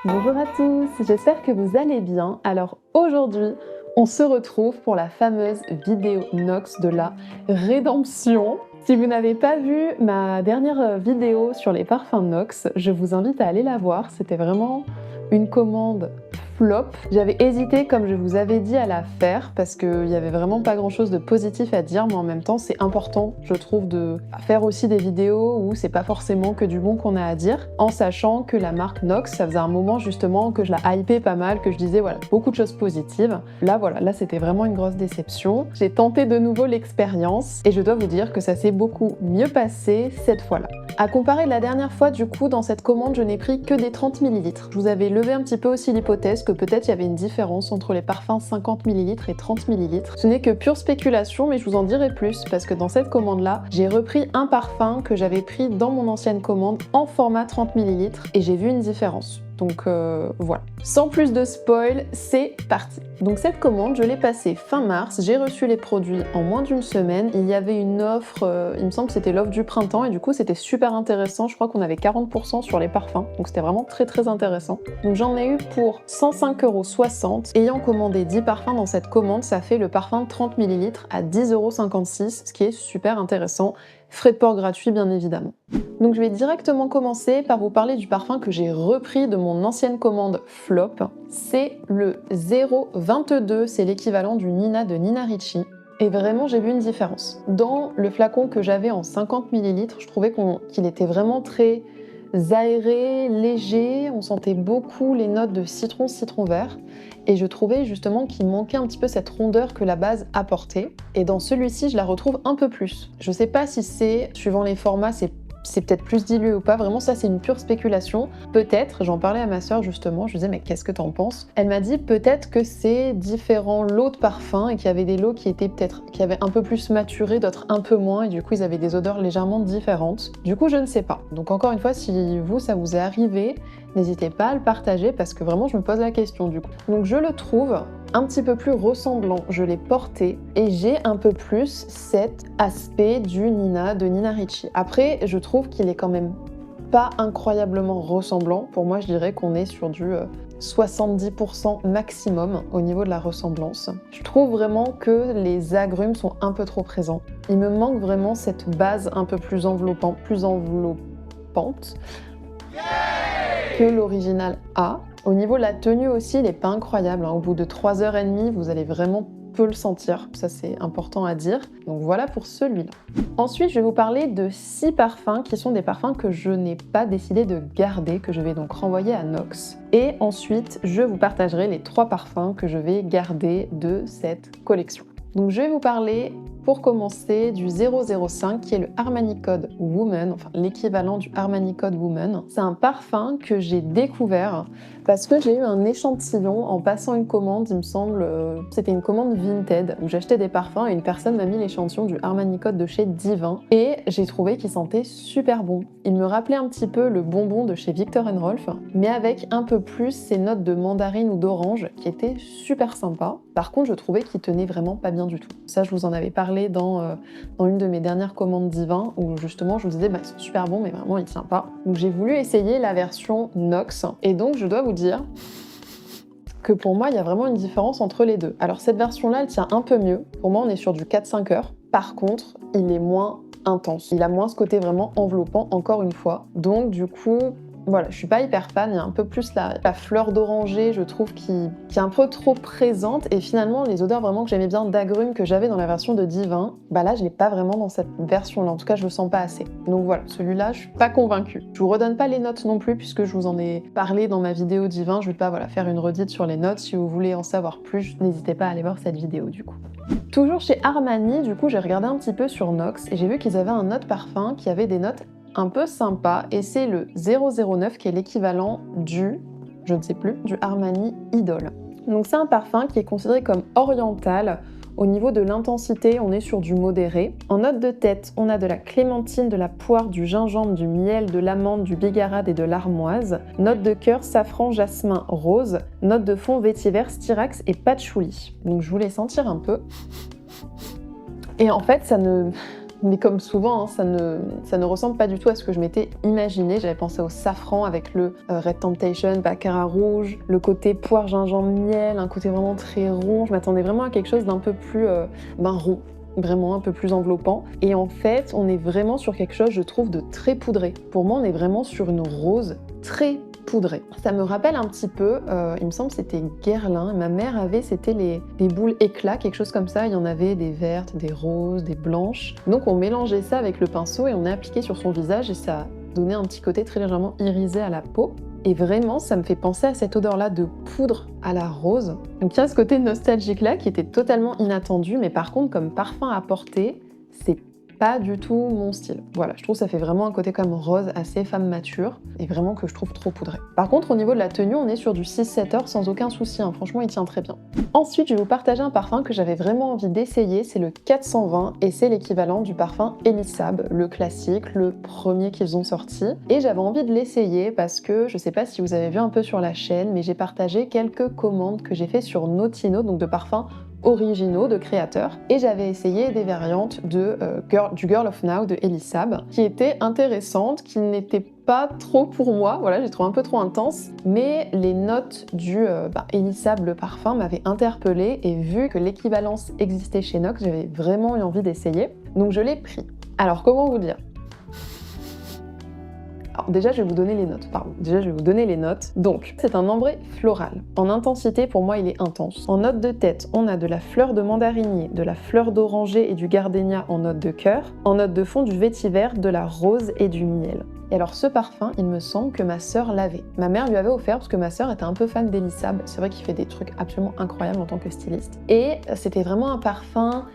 Bonjour à tous, j'espère que vous allez bien. Alors aujourd'hui, on se retrouve pour la fameuse vidéo Nox de la rédemption. Si vous n'avez pas vu ma dernière vidéo sur les parfums Nox, je vous invite à aller la voir. C'était vraiment une commande flop. J'avais hésité, comme je vous avais dit, à la faire parce qu'il n'y avait vraiment pas grand chose de positif à dire, mais en même temps c'est important, je trouve, de faire aussi des vidéos où c'est pas forcément que du bon qu'on a à dire, en sachant que la marque Nox, ça faisait un moment justement que je la hypais pas mal, que je disais voilà, beaucoup de choses positives. Là voilà, là c'était vraiment une grosse déception. J'ai tenté de nouveau l'expérience et je dois vous dire que ça s'est beaucoup mieux passé cette fois-là. À comparer de la dernière fois, du coup, dans cette commande, je n'ai pris que des 30 ml. Je vous avais levé un petit peu aussi l'hypothèse que peut-être il y avait une différence entre les parfums 50 ml et 30 ml. Ce n'est que pure spéculation, mais je vous en dirai plus parce que dans cette commande-là, j'ai repris un parfum que j'avais pris dans mon ancienne commande en format 30 ml et j'ai vu une différence. Donc voilà. Sans plus de spoil, c'est parti. Donc cette commande, je l'ai passée fin mars, j'ai reçu les produits en moins d'une semaine. Il y avait une offre, il me semble que c'était l'offre du printemps et du coup c'était super intéressant. Je crois qu'on avait 40% sur les parfums, donc c'était vraiment très intéressant. Donc j'en ai eu pour 105,60 €. Ayant commandé 10 parfums dans cette commande, ça fait le parfum 30 ml à 10,56 €, ce qui est super intéressant. Frais de port gratuits bien évidemment. Donc je vais directement commencer par vous parler du parfum que j'ai repris de mon ancienne commande flop. C'est le 022, c'est l'équivalent du Nina de Nina Ricci. Et vraiment j'ai vu une différence. Dans le flacon que j'avais en 50 ml, je trouvais qu'il était vraiment très aéré, léger, on sentait beaucoup les notes de citron vert et je trouvais justement qu'il manquait un petit peu cette rondeur que la base apportait et dans celui-ci je la retrouve un peu plus. Je sais pas si c'est, suivant les formats, c'est peut-être plus dilué ou pas, vraiment ça c'est une pure spéculation. Peut-être, j'en parlais à ma sœur justement, je lui disais mais qu'est-ce que t'en penses? Elle m'a dit peut-être que c'est différents lots de parfums et qu'il y avait des lots qui avaient un peu plus maturé, d'autres un peu moins et du coup ils avaient des odeurs légèrement différentes. Du coup je ne sais pas. Donc encore une fois, si vous ça vous est arrivé, n'hésitez pas à le partager parce que vraiment je me pose la question du coup. Donc je le trouve un petit peu plus ressemblant, je l'ai porté et j'ai un peu plus cet aspect du Nina de Nina Ricci. Après, je trouve qu'il est quand même pas incroyablement ressemblant. Pour moi, je dirais qu'on est sur du 70% maximum au niveau de la ressemblance. Je trouve vraiment que les agrumes sont un peu trop présents. Il me manque vraiment cette base un peu plus enveloppante que l'original a. Au niveau de la tenue aussi, il n'est pas incroyable. Au bout de 3h30, vous allez vraiment peu le sentir. Ça, c'est important à dire. Donc voilà pour celui-là. Ensuite, je vais vous parler de 6 parfums qui sont des parfums que je n'ai pas décidé de garder, que je vais donc renvoyer à Nox. Et ensuite, je vous partagerai les 3 parfums que je vais garder de cette collection. Donc je vais vous parler, pour commencer, du 005 qui est le Armani Code Woman, enfin l'équivalent du Armani Code Woman. C'est un parfum que j'ai découvert parce que j'ai eu un échantillon en passant une commande, il me semble, c'était une commande Vinted où j'achetais des parfums et une personne m'a mis l'échantillon du Armani Code de chez Divin et j'ai trouvé qu'il sentait super bon. Il me rappelait un petit peu le bonbon de chez Viktor & Rolf, mais avec un peu plus ces notes de mandarine ou d'orange qui étaient super sympas. Par contre, je trouvais qu'il tenait vraiment pas bien du tout. Ça, je vous en avais parlé dans une de mes dernières commandes Divin où justement je vous disais c'est super bon mais vraiment il tient pas. Donc j'ai voulu essayer la version Nox et donc je dois vous dire que pour moi il y a vraiment une différence entre les deux. Alors cette version là elle tient un peu mieux, pour moi on est sur du 4-5 heures. Par contre il est moins intense, il a moins ce côté vraiment enveloppant encore une fois. Donc du coup voilà, je suis pas hyper fan, il y a un peu plus la fleur d'oranger, je trouve, qui est un peu trop présente, et finalement les odeurs vraiment que j'aimais bien d'agrumes que j'avais dans la version de Divin, bah là je l'ai pas vraiment dans cette version-là, en tout cas je le sens pas assez. Donc voilà, celui-là je suis pas convaincue. Je vous redonne pas les notes non plus puisque je vous en ai parlé dans ma vidéo Divin, je vais pas faire une redite sur les notes, si vous voulez en savoir plus, n'hésitez pas à aller voir cette vidéo du coup. Toujours chez Armani, du coup j'ai regardé un petit peu sur Nox et j'ai vu qu'ils avaient un autre parfum qui avait des notes un peu sympa et c'est le 009 qui est l'équivalent du, je ne sais plus, du Armani Idol. Donc c'est un parfum qui est considéré comme oriental. Au niveau de l'intensité, on est sur du modéré. En note de tête, on a de la clémentine, de la poire, du gingembre, du miel, de l'amande, du bigarade et de l'armoise. Note de cœur, safran, jasmin, rose. Note de fond, vétiver, styrax et patchouli. Donc je vous les sentir un peu. Et en fait, ça ne Mais comme souvent, hein, ça ne ressemble pas du tout à ce que je m'étais imaginé. J'avais pensé au safran avec le Red Temptation, baccarat rouge, le côté poire, gingembre, miel, un côté vraiment très rond. Je m'attendais vraiment à quelque chose d'un peu plus rond, vraiment un peu plus enveloppant. Et en fait, on est vraiment sur quelque chose, je trouve, de très poudré. Pour moi, on est vraiment sur une rose très poudrée. Ça me rappelle un petit peu, il me semble que c'était Guerlain, ma mère avait, c'était les boules éclats, quelque chose comme ça, il y en avait des vertes, des roses, des blanches. Donc on mélangeait ça avec le pinceau et on a appliqué sur son visage et ça donnait un petit côté très légèrement irisé à la peau. Et vraiment, ça me fait penser à cette odeur-là de poudre à la rose. Donc il y a ce côté nostalgique-là qui était totalement inattendu, mais par contre, comme parfum à porter, c'est pas du tout mon style. Voilà, je trouve que ça fait vraiment un côté comme rose assez femme mature et vraiment que je trouve trop poudré. Par contre, au niveau de la tenue, on est sur du 6-7 heures sans aucun souci, hein. Franchement, il tient très bien. Ensuite, je vais vous partager un parfum que j'avais vraiment envie d'essayer, c'est le 420 et c'est l'équivalent du parfum Elissab, le classique, le premier qu'ils ont sorti. Et j'avais envie de l'essayer parce que je sais pas si vous avez vu un peu sur la chaîne, mais j'ai partagé quelques commandes que j'ai fait sur Notino, donc de parfums originaux de créateurs, et j'avais essayé des variantes du Girl of Now de Elissab qui étaient intéressantes, qui n'étaient pas trop pour moi, voilà, j'ai trouvé un peu trop intense, mais les notes du Elissab, le parfum, m'avaient interpellée et vu que l'équivalence existait chez Nox, j'avais vraiment eu envie d'essayer, donc je l'ai pris. Alors comment vous dire ? Alors déjà, je vais vous donner les notes. Donc, c'est un ambré floral. En intensité, pour moi, il est intense. En note de tête, on a de la fleur de mandarinier, de la fleur d'oranger et du gardénia en note de cœur. En note de fond, du vétiver, de la rose et du miel. Et alors ce parfum, il me semble que ma sœur l'avait. Ma mère lui avait offert parce que ma sœur était un peu fan d'Elissab. C'est vrai qu'il fait des trucs absolument incroyables en tant que styliste. Et c'était vraiment un parfum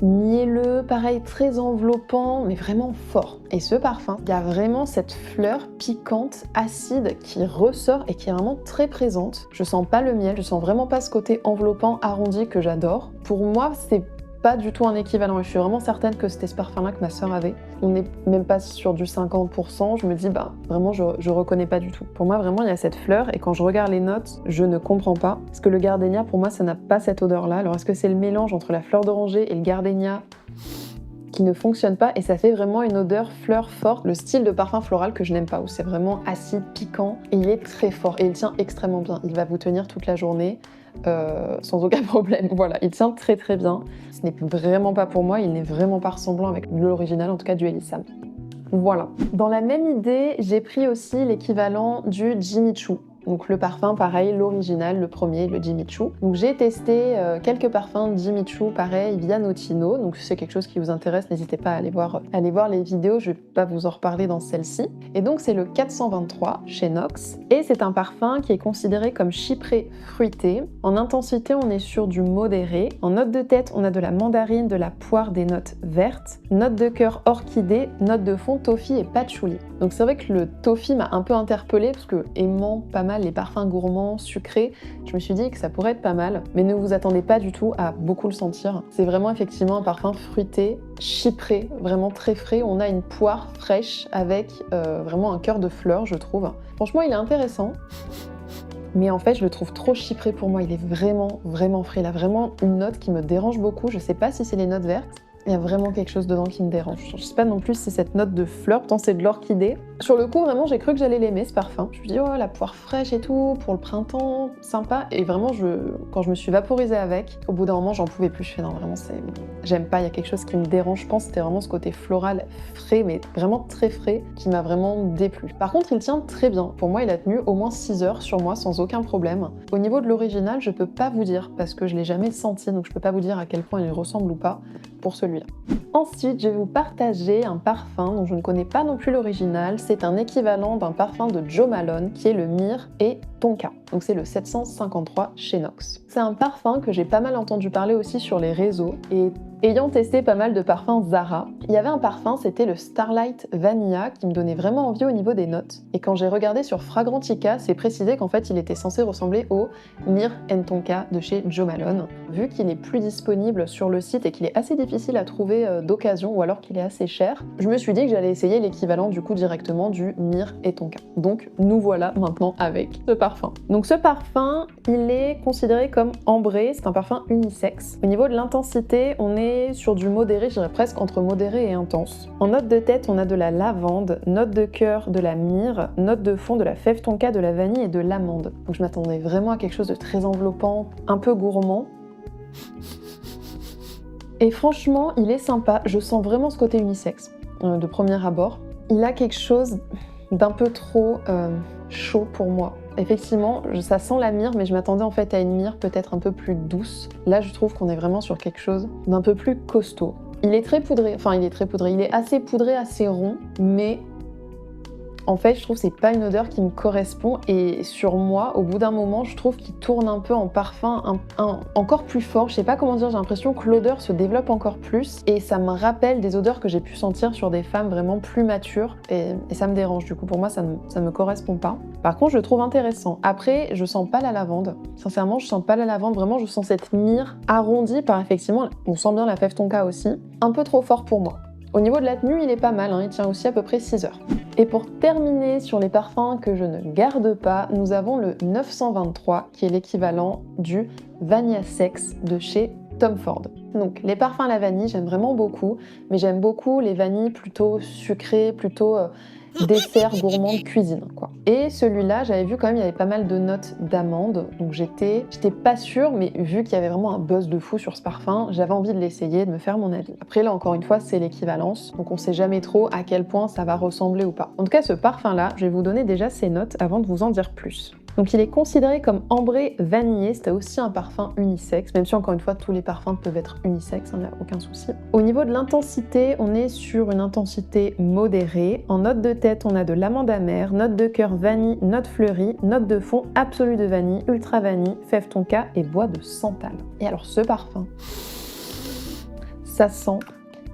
mielleux, pareil, très enveloppant, mais vraiment fort. Et ce parfum, il y a vraiment cette fleur piquante, acide, qui ressort et qui est vraiment très présente. Je sens pas le miel, je sens vraiment pas ce côté enveloppant, arrondi que j'adore. Pour moi, c'est pas du tout un équivalent et je suis vraiment certaine que c'était ce parfum-là que ma sœur avait. On n'est même pas sur du 50%, je me dis vraiment je reconnais pas du tout. Pour moi vraiment il y a cette fleur et quand je regarde les notes, je ne comprends pas. Parce que le gardénia pour moi ça n'a pas cette odeur-là. Alors est-ce que c'est le mélange entre la fleur d'oranger et le gardénia qui ne fonctionne pas et ça fait vraiment une odeur fleur forte, le style de parfum floral que je n'aime pas, où c'est vraiment acide, piquant et il est très fort et il tient extrêmement bien. Il va vous tenir toute la journée. Sans aucun problème, voilà, il tient très très bien. Ce n'est vraiment pas pour moi, il n'est vraiment pas ressemblant avec l'original, en tout cas du Elissab. Voilà. Dans la même idée, j'ai pris aussi l'équivalent du Jimmy Choo. Donc le parfum, pareil, l'original, le premier, le Jimmy Choo. Donc j'ai testé quelques parfums de Jimmy Choo, pareil, via Notino. Donc si c'est quelque chose qui vous intéresse, n'hésitez pas à aller voir les vidéos, je vais pas vous en reparler dans celle-ci. Et donc c'est le 423 chez Nox. Et c'est un parfum qui est considéré comme chypré fruité. En intensité, on est sur du modéré. En note de tête, on a de la mandarine, de la poire, des notes vertes. Note de cœur orchidée, note de fond toffee et patchouli. Donc c'est vrai que le toffee m'a un peu interpellée parce que aimant pas mal les parfums gourmands, sucrés, je me suis dit que ça pourrait être pas mal, mais ne vous attendez pas du tout à beaucoup le sentir. C'est vraiment effectivement un parfum fruité, chypré, vraiment très frais. On a une poire fraîche avec vraiment un cœur de fleurs, je trouve. Franchement, il est intéressant. Mais en fait, je le trouve trop chypré pour moi. Il est vraiment, vraiment frais. Il a vraiment une note qui me dérange beaucoup. Je sais pas si c'est les notes vertes. Il y a vraiment quelque chose dedans qui me dérange. Je sais pas non plus si c'est cette note de fleur, pourtant c'est de l'orchidée. Sur le coup, vraiment, j'ai cru que j'allais l'aimer, ce parfum. Je me suis dit, oh, la poire fraîche et tout, pour le printemps, sympa. Et vraiment, quand je me suis vaporisée avec, au bout d'un moment, j'en pouvais plus. Je fais, non, vraiment, j'aime pas, il y a quelque chose qui me dérange. Je pense que c'était vraiment ce côté floral frais, mais vraiment très frais, qui m'a vraiment déplu. Par contre, il tient très bien. Pour moi, il a tenu au moins 6 heures sur moi, sans aucun problème. Au niveau de l'original, je peux pas vous dire, parce que je l'ai jamais senti, donc je peux pas vous dire à quel point il ressemble ou pas pour celui-là. Ensuite, je vais vous partager un parfum dont je ne connais pas non plus l'original. C'est un équivalent d'un parfum de Jo Malone qui est le Myrrh et Tonka. Donc c'est le 753 chez Nox. C'est un parfum que j'ai pas mal entendu parler aussi sur les réseaux et ayant testé pas mal de parfums Zara, il y avait un parfum, c'était le Starlight Vanilla qui me donnait vraiment envie au niveau des notes. Et quand j'ai regardé sur Fragrantica, c'est précisé qu'en fait il était censé ressembler au Myrrh and Tonka de chez Jo Malone. Vu qu'il est plus disponible sur le site et qu'il est assez difficile à trouver d'occasion ou alors qu'il est assez cher, je me suis dit que j'allais essayer l'équivalent du coup directement du Myrrh et Tonka. Donc nous voilà maintenant avec ce parfum parfum. Donc ce parfum, il est considéré comme ambré, c'est un parfum unisexe. Au niveau de l'intensité, on est sur du modéré, je dirais presque entre modéré et intense. En note de tête, on a de la lavande, note de cœur, de la myrrhe, note de fond, de la fève tonka, de la vanille et de l'amande. Donc je m'attendais vraiment à quelque chose de très enveloppant, un peu gourmand. Et franchement, il est sympa, je sens vraiment ce côté unisexe de premier abord. Il a quelque chose d'un peu trop chaud pour moi. Effectivement, ça sent la myrrhe, mais je m'attendais en fait à une myrrhe peut-être un peu plus douce. Là, je trouve qu'on est vraiment sur quelque chose d'un peu plus costaud. Il est très poudré, il est assez poudré, assez rond, mais en fait, je trouve que c'est pas une odeur qui me correspond et sur moi, au bout d'un moment, je trouve qu'il tourne un peu en parfum encore plus fort. Je sais pas comment dire, j'ai l'impression que l'odeur se développe encore plus et ça me rappelle des odeurs que j'ai pu sentir sur des femmes vraiment plus matures et ça me dérange. Du coup, pour moi, ça me correspond pas. Par contre, je le trouve intéressant. Après, je sens pas la lavande. Sincèrement, je sens pas la lavande. Vraiment, je sens cette myrrhe arrondie par effectivement, on sent bien la fève tonka aussi. Un peu trop fort pour moi. Au niveau de la tenue, il est pas mal, il tient aussi à peu près 6 heures. Et pour terminer sur les parfums que je ne garde pas, nous avons le 923 qui est l'équivalent du Vanilla Sex de chez Tom Ford. Donc les parfums à la vanille, j'aime vraiment beaucoup, mais j'aime beaucoup les vanilles plutôt sucrées, plutôt dessert gourmand de cuisine, quoi. Et celui-là, j'avais vu quand même, il y avait pas mal de notes d'amande, donc j'étais pas sûre, mais vu qu'il y avait vraiment un buzz de fou sur ce parfum, j'avais envie de l'essayer, de me faire mon avis. Après là, encore une fois, c'est l'équivalence, donc on sait jamais trop à quel point ça va ressembler ou pas. En tout cas, ce parfum-là, je vais vous donner déjà ses notes avant de vous en dire plus. Donc il est considéré comme ambré vanillé, c'était aussi un parfum unisexe, même si encore une fois tous les parfums peuvent être unisexes, il n'y a aucun souci. Au niveau de l'intensité, on est sur une intensité modérée. En note de tête, on a de l'amande amère, note de cœur vanille, note fleurie, note de fond absolue de vanille, ultra vanille, fève tonka et bois de santal. Et alors ce parfum, ça sent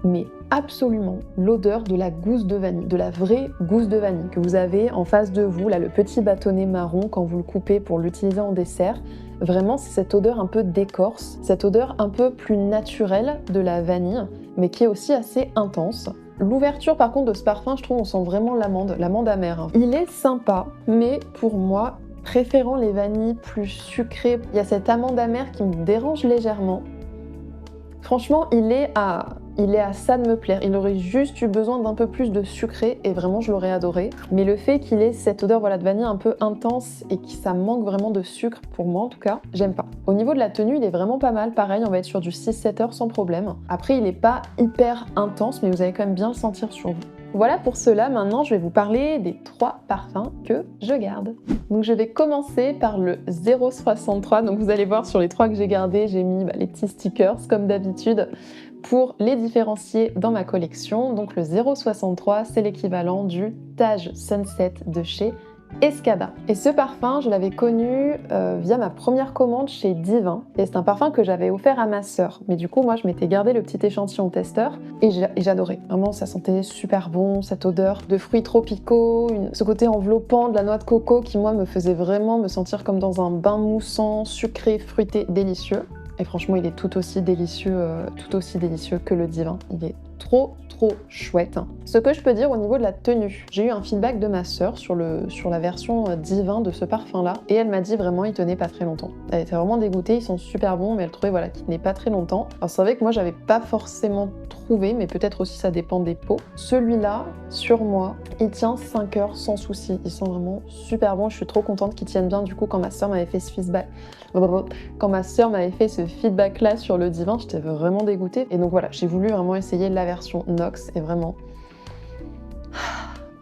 mais absolument l'odeur de la gousse de vanille, de la vraie gousse de vanille que vous avez en face de vous, là le petit bâtonnet marron quand vous le coupez pour l'utiliser en dessert. Vraiment, c'est cette odeur un peu d'écorce, cette odeur un peu plus naturelle de la vanille, mais qui est aussi assez intense. L'ouverture par contre de ce parfum, je trouve on sent vraiment l'amande amère. Il est sympa, mais pour moi, préférant les vanilles plus sucrées, il y a cette amande amère qui me dérange légèrement. Franchement, il est à ça de me plaire. Il aurait juste eu besoin d'un peu plus de sucré et vraiment je l'aurais adoré. Mais le fait qu'il ait cette odeur de vanille un peu intense et que ça manque vraiment de sucre, pour moi en tout cas, j'aime pas. Au niveau de la tenue, il est vraiment pas mal. Pareil, on va être sur du 6-7 heures sans problème. Après, il est pas hyper intense, mais vous allez quand même bien le sentir sur vous. Voilà pour cela, maintenant je vais vous parler des 3 parfums que je garde. Donc je vais commencer par le 063, donc vous allez voir sur les 3 que j'ai gardés, j'ai mis les petits stickers comme d'habitude pour les différencier dans ma collection. Donc le 063, c'est l'équivalent du Taj Sunset de chez Escada. Et ce parfum, je l'avais connu via ma première commande chez Divin. Et c'est un parfum que j'avais offert à ma sœur. Mais du coup, moi, je m'étais gardé le petit échantillon testeur et j'adorais. Vraiment, ça sentait super bon, cette odeur de fruits tropicaux, ce côté enveloppant de la noix de coco qui, moi, me faisait vraiment me sentir comme dans un bain moussant, sucré, fruité, délicieux. Et franchement, il est tout aussi délicieux que le Divin. Il est trop chouette. Ce que je peux dire au niveau de la tenue, j'ai eu un feedback de ma sœur sur la version Divin de ce parfum-là, et elle m'a dit vraiment il tenait pas très longtemps. Elle était vraiment dégoûtée, ils sont super bons, mais elle trouvait qu'il tenait pas très longtemps. Alors c'est vrai que moi j'avais pas forcément trouvé, mais peut-être aussi ça dépend des peaux. Celui-là, sur moi, il tient 5 heures sans souci. Ils sont vraiment super bons, je suis trop contente qu'ils tiennent bien. Du coup, quand ma sœur m'avait fait ce feedback-là sur le Divin, j'étais vraiment dégoûtée. Et donc voilà, j'ai voulu vraiment essayer la version Nox et vraiment,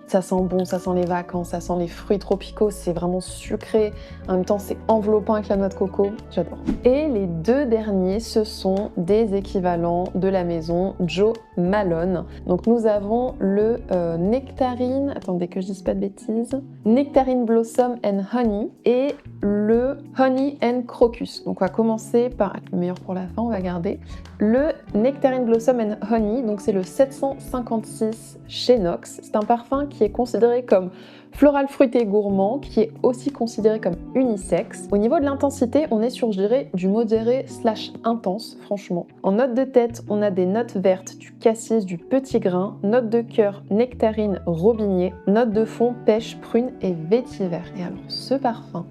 ça sent bon, ça sent les vacances, ça sent les fruits tropicaux, c'est vraiment sucré. En même temps, c'est enveloppant avec la noix de coco, j'adore. Et les 2 derniers, ce sont des équivalents de la maison Jo Malone. Donc nous avons le Nectarine, attendez que je dise pas de bêtises, Nectarine Blossom and Honey et le Honey and Crocus. Donc on va commencer par le meilleur pour la fin, on va garder le Nectarine Blossom and Honey, donc c'est le 756 chez Nox. C'est un parfum qui est considéré comme floral fruité gourmand, qui est aussi considéré comme unisexe. Au niveau de l'intensité, on est sur, je dirais, du modéré / intense, franchement. En note de tête, on a des notes vertes, du cassis, du petit grain, note de cœur, nectarine, robinier, note de fond, pêche, prune et vétiver. Et alors, ce parfum,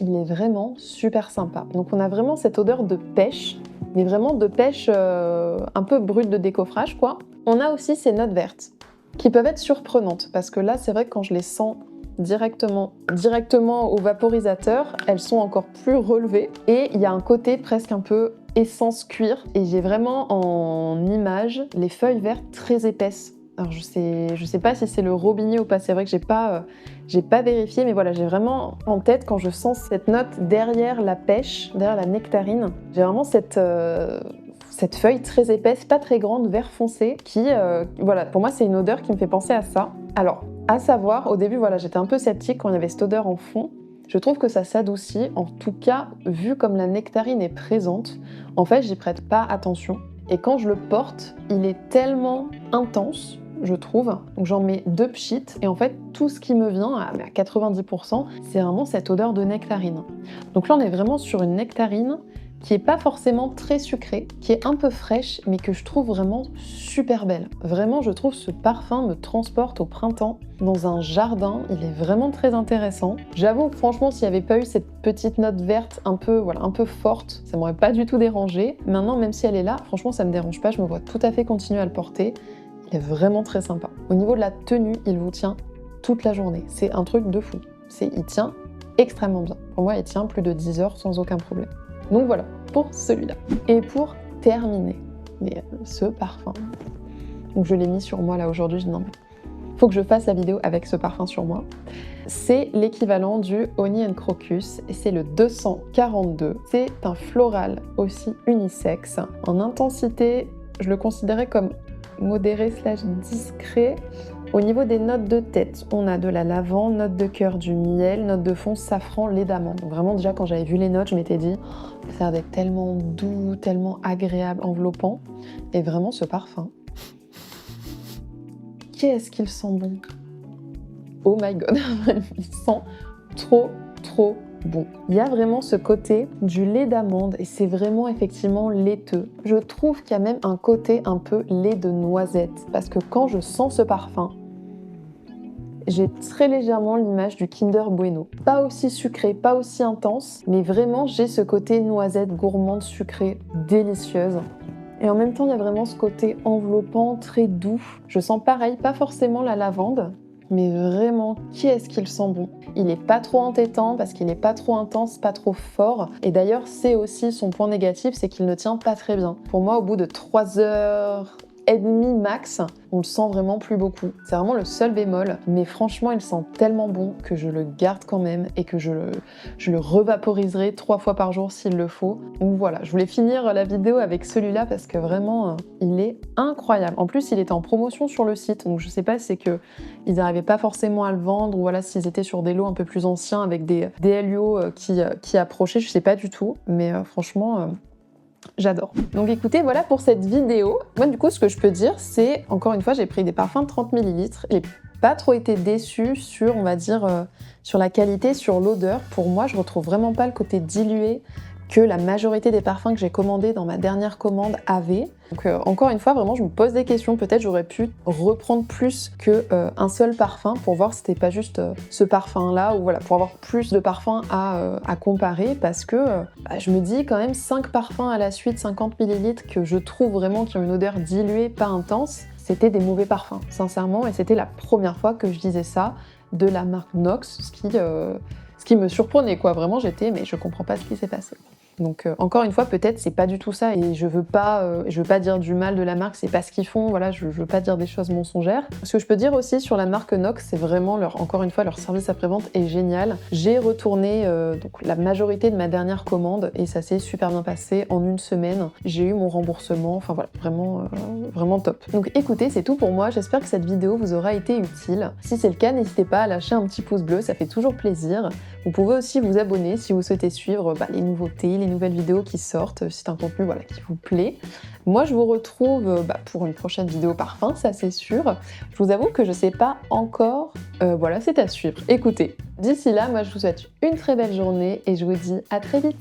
il est vraiment super sympa. Donc on a vraiment cette odeur de pêche, mais vraiment de pêche un peu brute de décoffrage quoi. On a aussi ces notes vertes qui peuvent être surprenantes parce que là c'est vrai que quand je les sens directement au vaporisateur, elles sont encore plus relevées et il y a un côté presque un peu essence cuir et j'ai vraiment en image les feuilles vertes très épaisses. Alors je sais pas si c'est le robinet ou pas, c'est vrai que j'ai pas vérifié, mais voilà, j'ai vraiment en tête quand je sens cette note derrière la pêche, derrière la nectarine, j'ai vraiment cette feuille très épaisse, pas très grande, vert foncé, qui, voilà, pour moi c'est une odeur qui me fait penser à ça. Alors, à savoir, au début, voilà, j'étais un peu sceptique quand il y avait cette odeur en fond. Je trouve que ça s'adoucit, en tout cas, vu comme la nectarine est présente, en fait, j'y prête pas attention. Et quand je le porte, il est tellement intense, je trouve. Donc j'en mets 2 pchites, et en fait, tout ce qui me vient, à 90%, c'est vraiment cette odeur de nectarine. Donc là, on est vraiment sur une nectarine qui est pas forcément très sucrée, qui est un peu fraîche, mais que je trouve vraiment super belle. Vraiment, je trouve ce parfum me transporte au printemps, dans un jardin, il est vraiment très intéressant. J'avoue que franchement, s'il n'y avait pas eu cette petite note verte un peu forte, ça m'aurait pas du tout dérangé. Maintenant, même si elle est là, franchement, ça me dérange pas, je me vois tout à fait continuer à le porter. Il est vraiment très sympa. Au niveau de la tenue, il vous tient toute la journée. C'est un truc de fou. Il tient extrêmement bien. Pour moi, il tient plus de 10 heures sans aucun problème. Donc voilà, pour celui-là. Et pour terminer, ce parfum, donc je l'ai mis sur moi là aujourd'hui, je dis non mais faut que je fasse la vidéo avec ce parfum sur moi. C'est l'équivalent du Honey and Crocus et c'est le 242. C'est un floral aussi unisexe. En intensité, je le considérais comme modéré / discret. Au niveau des notes de tête, on a de la lavande, note de cœur du miel, note de fond safran, lait d'amande. Donc vraiment déjà quand j'avais vu les notes, je m'étais dit ça a l'air d'être tellement doux, tellement agréable, enveloppant. Et vraiment ce parfum, qu'est-ce qu'il sent bon! Oh my god, il sent trop bon. Il y a vraiment ce côté du lait d'amande et c'est vraiment effectivement laiteux. Je trouve qu'il y a même un côté un peu lait de noisette parce que quand je sens ce parfum, j'ai très légèrement l'image du Kinder Bueno. Pas aussi sucré, pas aussi intense, mais vraiment j'ai ce côté noisette gourmande, sucrée, délicieuse. Et en même temps, il y a vraiment ce côté enveloppant, très doux. Je sens pareil, pas forcément la lavande, mais vraiment, qu'est-ce qu'il sent bon. Il est pas trop entêtant parce qu'il est pas trop intense, pas trop fort. Et d'ailleurs, c'est aussi son point négatif, c'est qu'il ne tient pas très bien. Pour moi, au bout de 3h30 max, on le sent vraiment plus beaucoup. C'est vraiment le seul bémol, mais franchement, il sent tellement bon que je le garde quand même et que je le revaporiserai 3 fois par jour s'il le faut. Donc voilà, je voulais finir la vidéo avec celui-là parce que vraiment, il est incroyable. En plus, il est en promotion sur le site, donc je sais pas si c'est que ils n'arrivaient pas forcément à le vendre ou voilà, s'ils étaient sur des lots un peu plus anciens avec des LUO qui approchaient, je sais pas du tout, mais franchement... j'adore. Donc écoutez, voilà pour cette vidéo. Moi du coup, ce que je peux dire, c'est, encore une fois, j'ai pris des parfums de 30 ml. J'ai pas trop été déçue sur, on va dire, sur la qualité, sur l'odeur. Pour moi, je retrouve vraiment pas le côté dilué que la majorité des parfums que j'ai commandés dans ma dernière commande avaient. Donc encore une fois, vraiment, je me pose des questions. Peut-être j'aurais pu reprendre plus qu'un seul parfum pour voir si c'était pas juste ce parfum-là ou voilà, pour avoir plus de parfums à comparer parce que je me dis quand même 5 parfums à la suite, 50 ml que je trouve vraiment qui ont une odeur diluée, pas intense, c'était des mauvais parfums, sincèrement, et c'était la première fois que je disais ça de la marque Nox, ce qui me surprenait quoi, vraiment mais je comprends pas ce qui s'est passé. Donc encore une fois, peut-être c'est pas du tout ça et je veux pas dire du mal de la marque, c'est pas ce qu'ils font, voilà, je veux pas dire des choses mensongères. Ce que je peux dire aussi sur la marque Nox, c'est vraiment encore une fois, leur service après-vente est génial. J'ai retourné donc la majorité de ma dernière commande et ça s'est super bien passé en une semaine. J'ai eu mon remboursement, enfin voilà, vraiment top. Donc écoutez, c'est tout pour moi, j'espère que cette vidéo vous aura été utile. Si c'est le cas, n'hésitez pas à lâcher un petit pouce bleu, ça fait toujours plaisir. Vous pouvez aussi vous abonner si vous souhaitez suivre les nouveautés, les nouvelles vidéos qui sortent, si c'est un contenu qui vous plaît. Moi, je vous retrouve pour une prochaine vidéo parfum, ça c'est sûr. Je vous avoue que je sais pas encore, voilà, c'est à suivre. Écoutez, d'ici là, moi je vous souhaite une très belle journée et je vous dis à très vite.